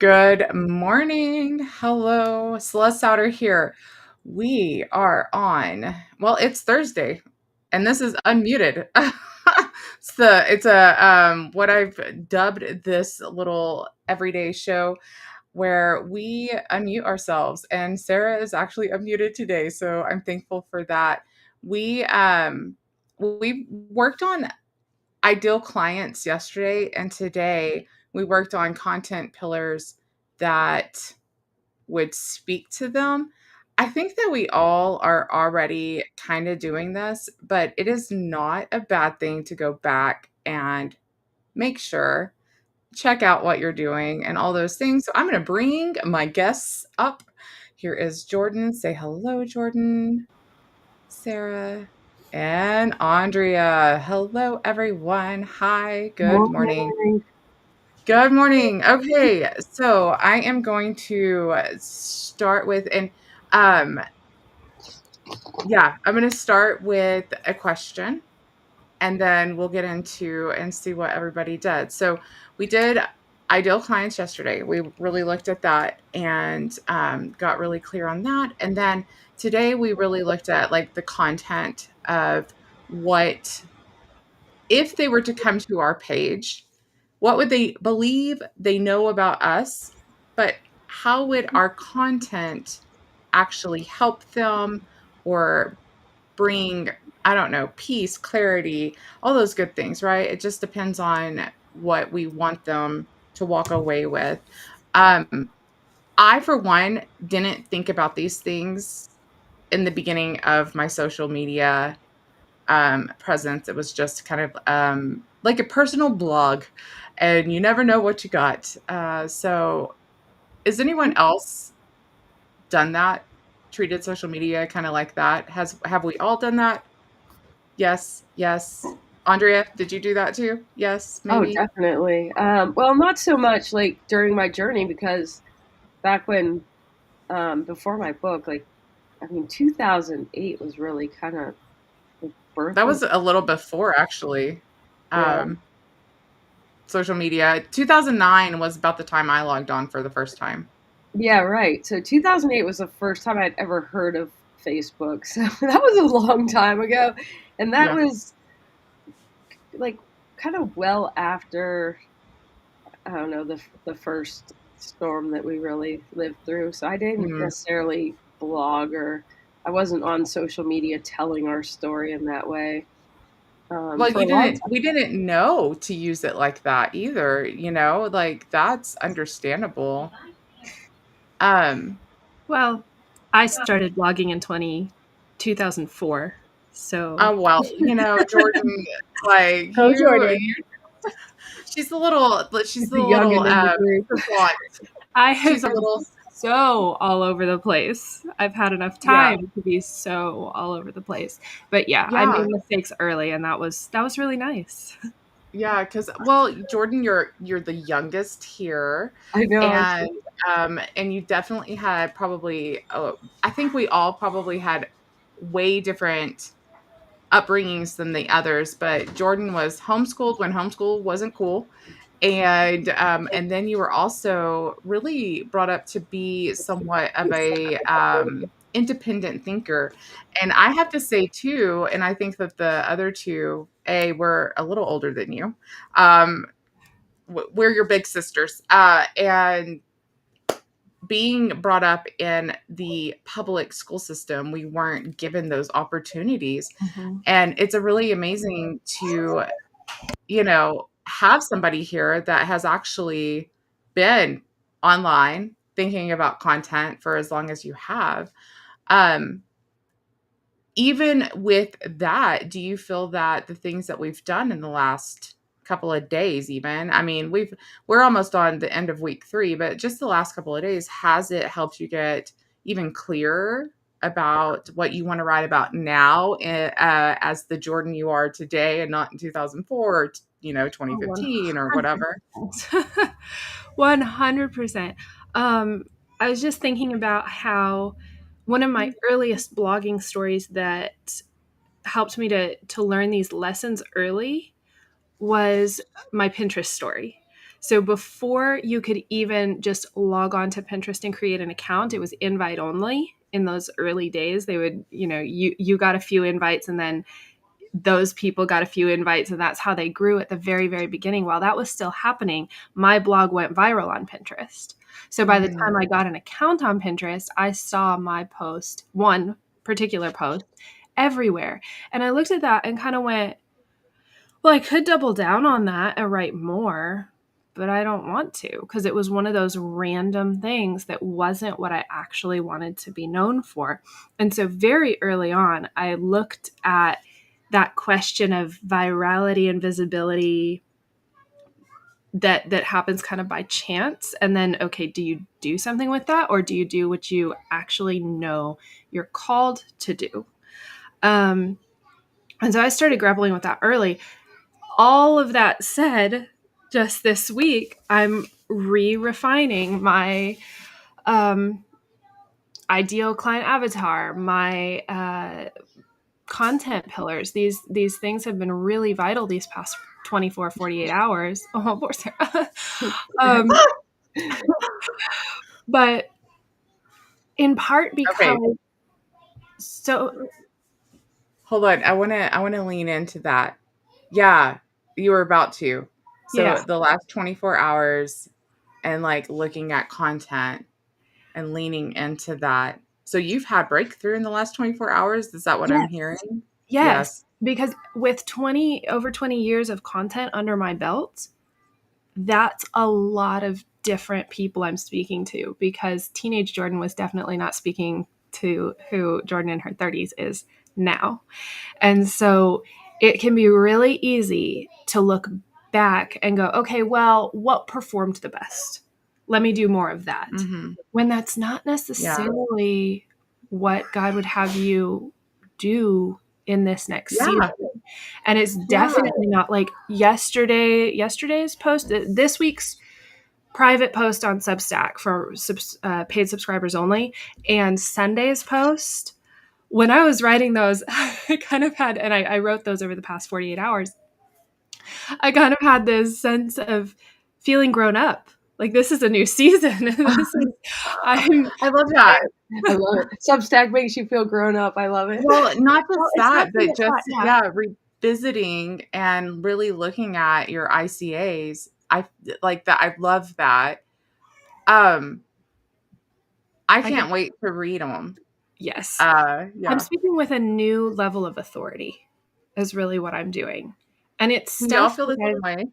Good morning. Hello. Celeste Souter here. We are on, well, it's Thursday and this is unmuted. It's what I've dubbed this little everyday show where we unmute ourselves, and Sarah is actually unmuted today, so I'm thankful for that. We worked on ideal clients yesterday, and today we worked on content pillars that would speak to them. I think that we all are already kind of doing this, but it is not a bad thing to go back and make sure, check out what you're doing and all those things. So I'm going to bring my guests up. Here is Jordan. Say hello, Jordan. Sarah, and Andrea. Hello, everyone. Hi, good morning. Morning. Good morning. Okay, so I am going to start with, and um, yeah, I'm going to start with a question, and then we'll get into and see what everybody did. So we did ideal clients yesterday. We really looked at that and got really clear on that. And then today we really looked at like the content of what, if they were to come to our page, what would they believe they know about us, but how would our content actually help them or bring, I don't know, peace, clarity, all those good things, right? It just depends on what we want them to walk away with. Um, I, for one, didn't think about these things in the beginning of my social media presence. It was just kind of like a personal blog, and you never know what you got. So, is anyone else done that? Treated social media kind of like that? Have we all done that? Yes, yes. Andrea, did you do that too? Yes, Oh, maybe. definitely. Well, not so much like during my journey because back when, before my book, 2008 was really kind of the birth That of, was a little before actually. yeah. Um, Social media. 2009 was about the time I logged on for the first time. Yeah, right. So 2008 was the first time I'd ever heard of Facebook. So that was a long time ago. And that Yeah. was like kind of well after, I don't know, the first storm that we really lived through. So I didn't Mhm. necessarily blog, or I wasn't on social media telling our story in that way Well, for a long time. we didn't know to use it like that either, like that's understandable. Um, Well, I started blogging in 2004. So, oh well, Jordan, like Oh, you Jordan, she's he's the the little youngin' in the group. savant. I have She's a been little, so all over the place. I've had enough yeah, time to be so all over the place. But yeah, I yeah, made mistakes early, and that was really nice. yeah. Because, well, Jordan, you're the youngest here, I know. and you definitely had probably, I think we all probably had way different upbringings than the others, but Jordan was homeschooled when homeschool wasn't cool. And then you were also really brought up to be somewhat of a independent thinker. And I have to say too, and I think that the other two, were a little older than you. Um, we're your big sisters. And being brought up in the public school system, we weren't given those opportunities. Mhm. And it's a really amazing to, have somebody here that has actually been online thinking about content for as long as you have. Um, Even with that, do you feel that the things that we've done in the last couple of days, even, I mean, we're almost on the end of week 3, but just the last couple of days, has it helped you get even clearer about what you want to write about now, as the Jordan you are today, and not in 2004 or, Oh, 2015 or whatever? 100%. 100%. Um, I was just thinking about how one of my earliest blogging stories that helped me to learn these lessons early was my Pinterest story. So before you could even just log on to Pinterest and create an account, it was invite only. In those early days, they would, you got a few invites, and then those people got a few invites, and that's how they grew at the very, very beginning. While that was still happening, my blog went viral on Pinterest. So by the time I got an account on Pinterest, I saw my post, one particular post, everywhere. And I looked at that and kind of went, well, I could double down on that and write more, but I don't want to, because it was one of those random things that wasn't what I actually wanted to be known for. And so very early on, I looked at that question of virality and visibility that happens kind of by chance, and then, okay, do you do something with that, or do you do what you actually know you're called to do? And so I started grappling with that early. All of that said, just this week, I'm refining my ideal client avatar, my content pillars. These things have been really vital these past 24, 48 hours. Oh, poor Sarah. But in part because, Okay, so hold on. I want to lean into that. Yeah, you were about to. yeah, So the last 24 hours and like looking at content and leaning into that. So you've had breakthrough in the last 24 hours? Is that what I'm yes, hearing? yes, Yes. because with over 20 years of content under my belt, that's a lot of different people I'm speaking to, because teenage Jordan was definitely not speaking to who Jordan in her 30s is now. And so it can be really easy to look back and go, okay, well, what performed the best? Let me do more of that. Mhm. When that's not Yeah. necessarily what God would have you do in this next season. Yeah. And it's Yeah. definitely not like yesterday's post, this week's private post on Substack for paid subscribers only, and Sunday's post. When I was writing those, I kind of had, and I wrote those over the past 48 hours, I kind of had this sense of feeling grown up. Like, this is a new season. This is, I'm, I love that. I love it. Substack makes you feel grown up. I love it. Well, not well, just it's that, nothing but but that. just, Yeah. yeah, revisiting and really looking at your ICAs. I like that. I love that. Um, I I get, can't wait to read them. yes. I'm Yeah. speaking with a new level of authority, is really what I'm doing. And it's Do y'all stuff feel the that same way?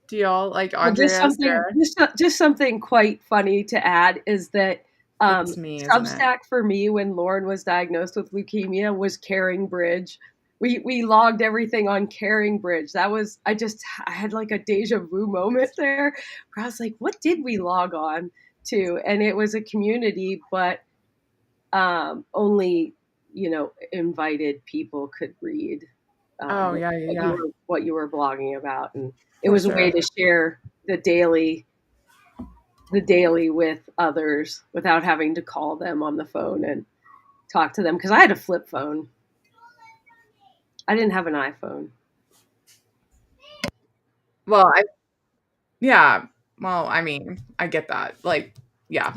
Do y'all like Well, Andrea, Sarah? just something quite funny to add is that It's me, isn't it? Substack for me when Lauren was diagnosed with leukemia was Caring Bridge. We logged everything on Caring Bridge. That was I had like a deja vu moment there where I was like, what did we log on to? And it was a community, but only invited people could read Oh, yeah, yeah, yeah, what you were blogging about, and it for was a way sure. to share the daily with others without having to call them on the phone and talk to them, because I had a flip phone. I didn't have an iPhone. Well, yeah. Well, I mean, I get that. Like, yeah.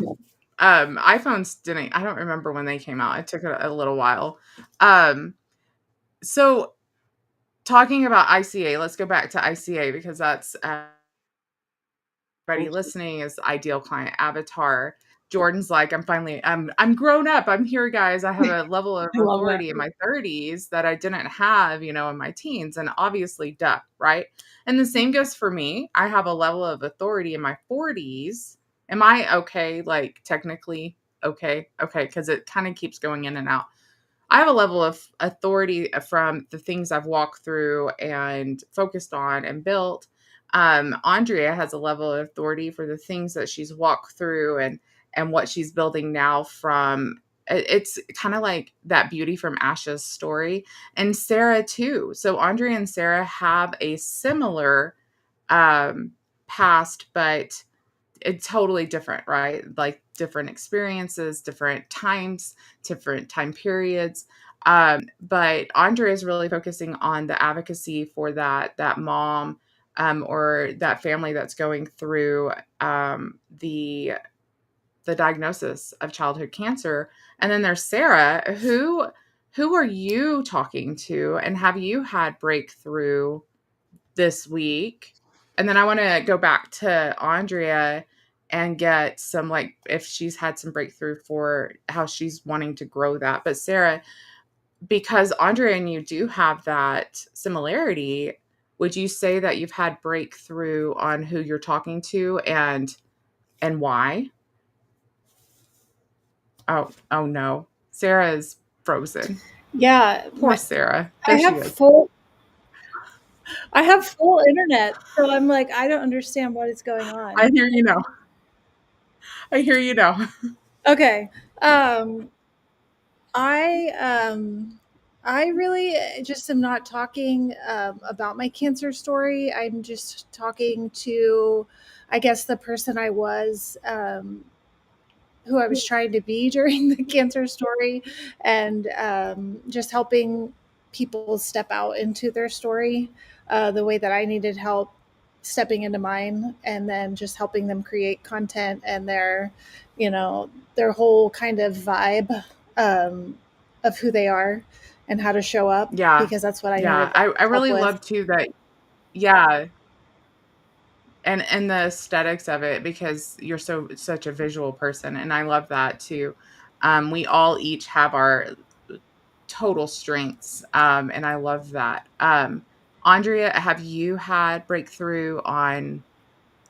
iPhones didn't. I don't remember when they came out. It took a little while. Um, so talking about ICA, let's go back to ICA because that's everybody listening is ideal client avatar. Jordan's like, I'm grown up. I'm here, guys. I have a level of I love that. authority in my 30s that I didn't have, in my teens. And obviously, duh, right? And the same goes for me. I have a level of authority in my 40s. Am I okay? Like, technically, okay. Okay. Because it kind of keeps going in and out. I have a level of authority from the things I've walked through and focused on and built. Andrea has a level of authority for the things that she's walked through and what she's building now from it's kind of like that beauty from ashes story. And Sarah too. So Andrea and Sarah have a similar past, but it's totally different, right? Like different experiences, different time periods. But Andrea is really focusing on the advocacy for that mom or that family that's going through the diagnosis of childhood cancer. And then there's Sarah, who are you talking to, and have you had breakthrough this week? And then I want to go back to Andrea and get some, like, if she's had some breakthrough for how she's wanting to grow that. But Sarah, because Andrea and you do have that similarity, would you say that you've had breakthrough on who you're talking to and why? Oh no. Sarah is frozen. Yeah, Poor Sarah. I There she have is. full I have full internet, so I'm like, I don't understand what is going I on. hear you now. I hear you now. Okay. Um, I um, I really just am not talking about my cancer story. I'm just talking to, I guess, the person I was, who I was trying to be during the cancer story, and just helping people step out into their story the way that I needed help stepping into mine, and then just helping them create content and you know, their whole kind of vibe of who they are and how to show up, Yeah. because that's what I Yeah. needed I help really with. love too that, yeah, and the aesthetics of it, because you're such a visual person, and I love that too. We all each have our total strengths, and I love that. Andrea, have you had breakthrough on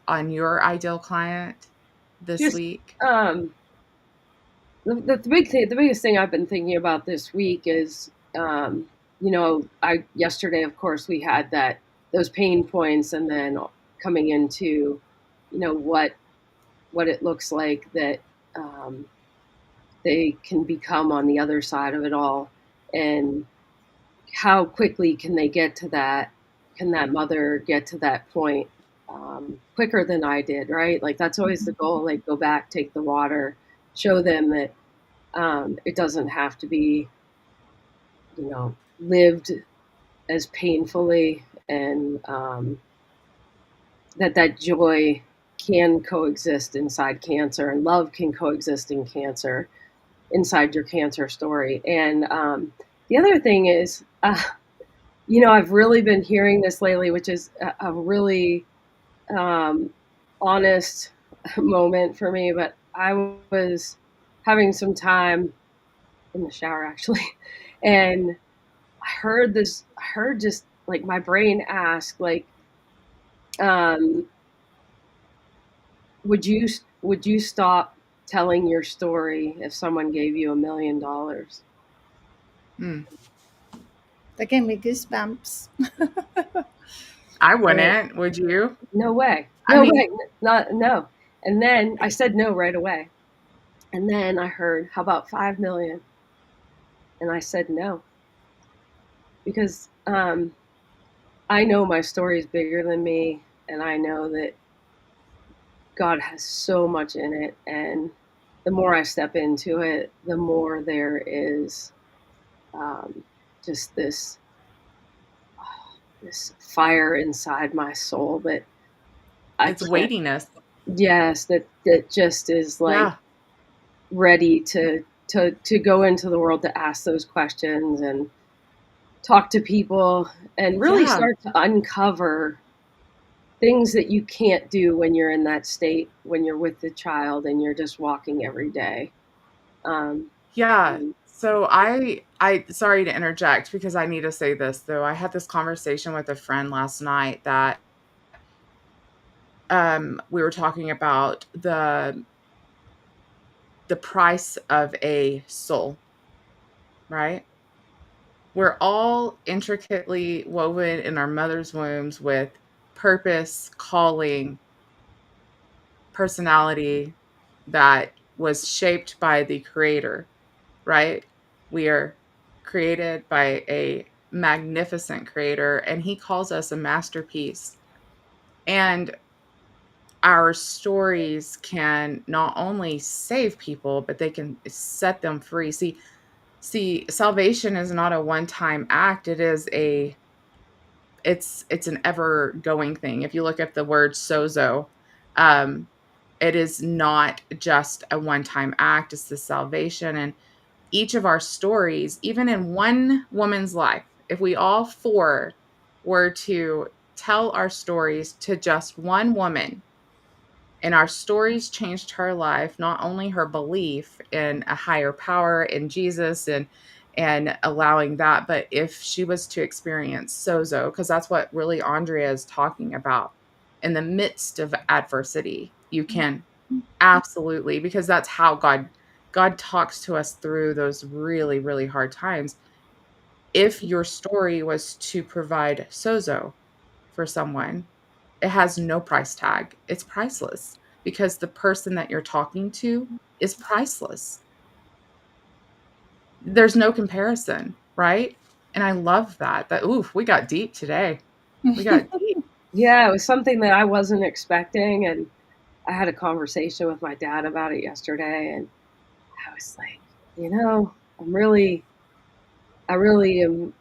your ideal client this Just week? the biggest thing I've been thinking about this week is, I yesterday, of course, we had those pain points, and then coming into, what it looks like that um, they can become on the other side of it all, and how quickly can they get to that? Can that mother get to that point quicker than I did? Right, like that's always the goal. Like, go back, take the water, show them that it doesn't have to be, lived as painfully, and that joy can coexist inside cancer, and love can coexist in cancer, inside your cancer story. And the other thing is, I've really been hearing this lately, which is a really um, honest moment for me. But I was having some time in the shower, actually, and I heard just like my brain ask, like, um, would you stop telling your story if someone gave you $1 million? Hmm. That gave me goosebumps. I And wouldn't. Would you? no way, I no mean, way, not no. And then I said no right away. And then I heard, how about 5 million? And I said no, because I know my story is bigger than me, and I know that God has so much in it. And the more I step into it, the more there is um, just this fire inside my soul that I it's can't. weightiness. Yes, that just is like Yeah. ready to go into the world, to ask those questions and talk to people, and really Yeah. start to uncover things that you can't do when you're in that state, when you're with the child and you're just walking every day. Um, Yeah. and So I sorry to interject because I need to say this though. I had this conversation with a friend last night that we were talking about the price of a soul, right? We're all intricately woven in our mother's wombs with purpose, calling, personality that was shaped by the creator, right? We are created by a magnificent creator, and he calls us a masterpiece. And our stories can not only save people, but they can set them free. See, salvation is not a one-time act. It is it's an ever going thing. If you look at the word sozo, um, it is not just a one time act, it's the salvation. And each of our stories, even in one woman's life, if we all four were to tell our stories to just one woman, and our stories changed her life, not only her belief in a higher power in Jesus and allowing that, but if she was to experience sozo, because that's what really Andrea is talking about. In the midst of adversity, you can absolutely, because that's how God talks to us through those really, really hard times. If your story was to provide sozo for someone, it has no price tag. It's priceless because the person that you're talking to is priceless. There's no comparison, right? And I love that. That oof, we got deep today. We got deep. Yeah, it was something that I wasn't expecting, and I had a conversation with my dad about it yesterday, and I was like, you know, I really am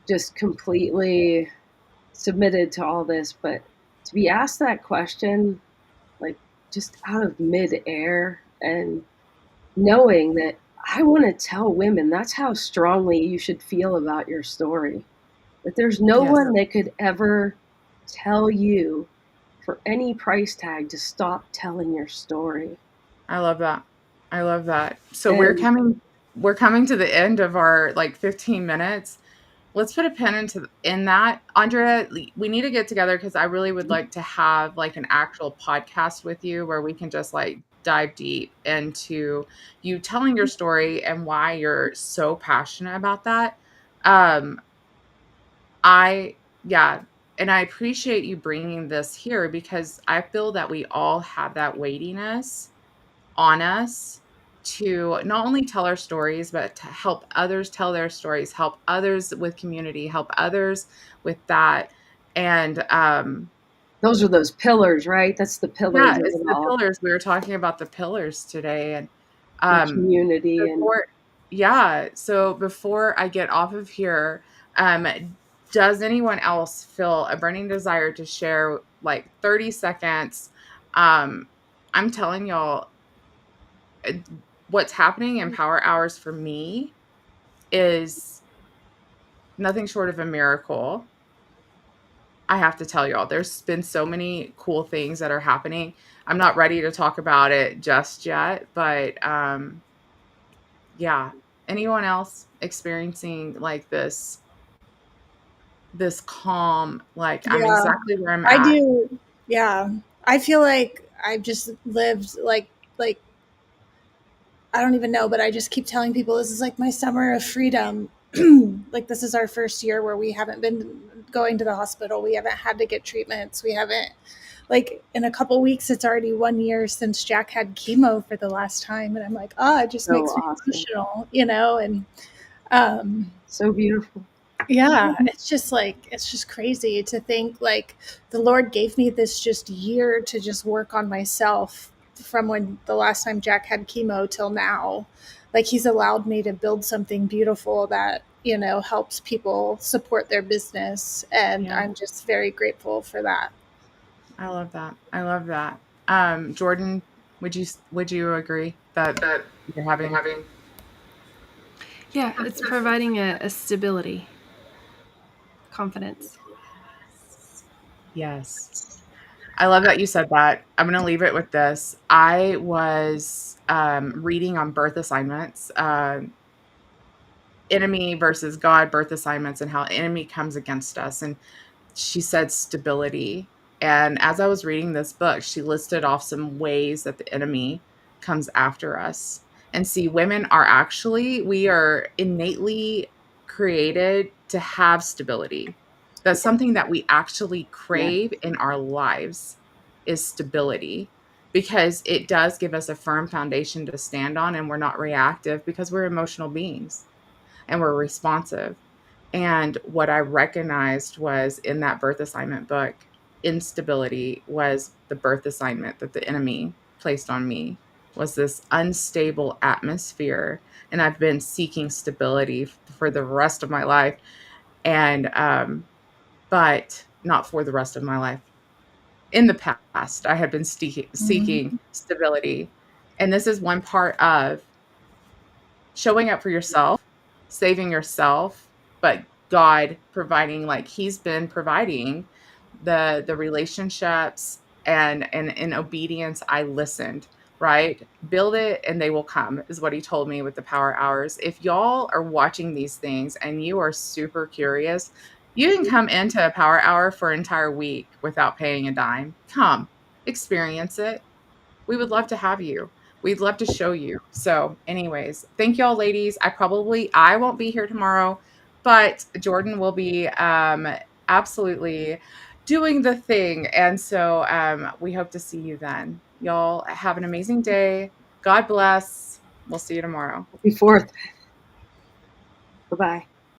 just completely submitted to all this, but to be asked that question, like just out of midair, and knowing that I want to tell women that's how strongly you should feel about your story. That there's no Yes. one that could ever tell you for any price tag to stop telling your story. I love that. I love that. So And we're coming to the end of our like 15 minutes. Let's put a pin in that. Andrea, we need to get together because I really would like to have like an actual podcast with you where we can just like dive deep into you telling your story and why you're so passionate about that. Um, I yeah, and I appreciate you bringing this here because I feel that we all have that weightiness on us to not only tell our stories, but to help others tell their stories, help others with community, help others with that. And those are those pillars, right? That's the yeah, pillars of it's it the all. pillars. We were talking about the pillars today. And The um, community and before, yeah, so before I get off of here, um, does anyone else feel a burning desire to share like 30 seconds? Um, I'm telling y'all, uh, what's happening in power hours for me is nothing short of a miracle. I have to tell y'all, there's been so many cool things that are happening. I'm not ready to talk about it just yet, but yeah. Anyone else experiencing like this calm, like I'm Yeah, exactly where I'm I at. do. Yeah, I feel like I've just lived like I don't even know, but I just keep telling people this is like my summer of freedom. Like this is our first year where we haven't been going to the hospital. We haven't had to get treatments. We haven't like in a couple weeks it's already 1 year since Jack had chemo for the last time and I'm like, oh, it just so makes me awesome. emotional, you know, and um So beautiful. yeah, it's just crazy to think like the Lord gave me this just year to just work on myself from when the last time Jack had chemo till now. Like he's allowed me to build something beautiful that, you know, helps people support their business and Yeah, I'm just very grateful for that. I love that. I love that. Jordan, would you agree that That you're you're having having Yeah, it's providing a stability, confidence. yes. I love that you said that. I'm going to leave it with this. I was reading on birth assignments, enemy versus God birth assignments, and how enemy comes against us. And she said stability. And as I was reading this book, she listed off some ways that the enemy comes after us. And see, women are actually, we are innately created to have stability. That's something that we actually yeah. crave in our lives is stability because it does give us a firm foundation to stand on and we're not reactive because we're emotional beings and we're responsive. And what I recognized was in that birth assignment book, instability was the birth assignment that the enemy placed on me was this unstable atmosphere. And I've been seeking stability for the rest of my life. And but not for the rest of my life. In the past, I had been seeking Mhm. stability. And this is one part of showing up for yourself, saving yourself, but God providing, like he's been providing the relationships, and in obedience I listened, right? Build it and they will come is what he told me with the power hours. If y'all are watching these things and you are super curious, you can come into a power hour for an entire week without paying a dime. Come, experience it. We would love to have you. We'd love to show you. So, anyways, thank y'all, ladies. I won't be here tomorrow, but Jordan will be absolutely doing the thing. And so we hope to see you then. Y'all have an amazing day. God bless. We'll see you tomorrow. Happy 4th. Bye bye.